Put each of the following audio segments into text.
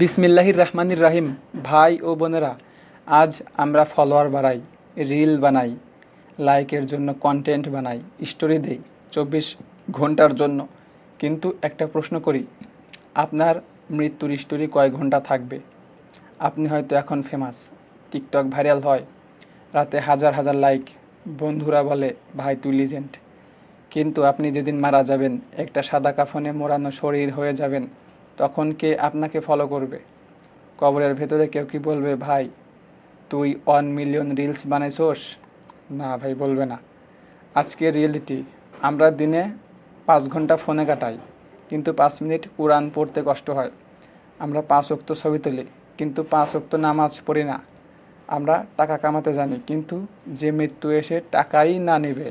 বিসমিল্লাহির রহমানির রাহিম। ভাই ও বোনেরা, আজ আমরা ফলোয়ার বাড়াই, রিল বানাই, লাইকের জন্য কন্টেন্ট বানাই, স্টোরি দেই 24 ঘন্টার জন্য। কিন্তু একটা প্রশ্ন করি, আপনার মৃত্যুর স্টোরি কয় ঘন্টা থাকবে? আপনি হয়তো এখন ফেমাস, টিকটক ভাইরাল হয়, রাতে হাজার হাজার লাইক, বন্ধুরা বলে ভাই তুই লিজেন্ড। কিন্তু আপনি যেদিন মারা যাবেন, একটা সাদা কাফনে মোড়ানো শরীর হয়ে যাবেন, তখন কে আপনাকে ফলো করবে? কবরের ভেতরে কেউ কি বলবে ভাই তুই 1 মিলিয়ন রিলস বানাইছোস? না ভাই, বলবে না। আজকে রিয়েলিটি, আমরা দিনে 5 ঘন্টা ফোনে কাটাই, কিন্তু 5 মিনিট কোরআন পড়তে কষ্ট হয়। আমরা 5 ওয়াক্ত ছবি তুলি, কিন্তু 5 ওয়াক্ত নামাজ পড়ি না। আমরা টাকা কামাতে জানি, কিন্তু যে মৃত্যু এসে টাকাই না নেবে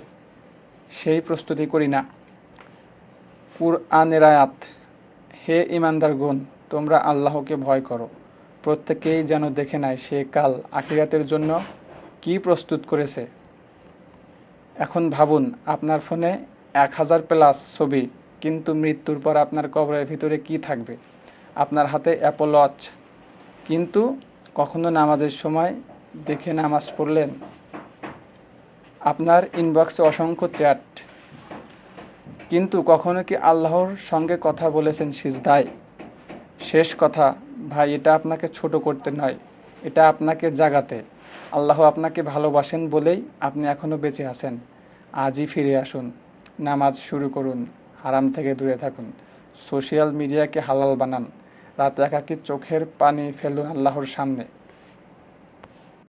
সেই প্রস্তুতি করি না। কুরআনের আয়াত, হে ঈমানদারগণ, তোমরা আল্লাহকে ভয় করো, প্রত্যেকেই যেন দেখে নেয় সে কাল আখিরাতের জন্য কি প্রস্তুত করেছে। এখন ভাবুন, আপনার ফোনে 1000+ ছবি, কিন্তু মৃত্যুর পর আপনার কবরের ভিতরে কি থাকবে? আপনার হাতে অ্যাপল ওয়াচ, কিন্তু কখনো নামাজের সময় দেখে নামাজ পড়লেন? আপনার ইনবক্সে অসংখ্য চ্যাট, কিন্তু কখনো কি আল্লাহর সঙ্গে কথা বলেছেন সিজদায়? শেষ কথা ভাই, এটা আপনাকে ছোট করতে নয়, এটা আপনাকে জাগাতে। আল্লাহ আপনাকে ভালোবাসেন বলেই আপনি এখনও বেঁচে আছেন। আজই ফিরে আসুন, নামাজ শুরু করুন, হারাম থেকে দূরে থাকুন, সোশ্যাল মিডিয়াকে হালাল বানান, রাত একাকী চোখের পানি ফেলুন আল্লাহর সামনে।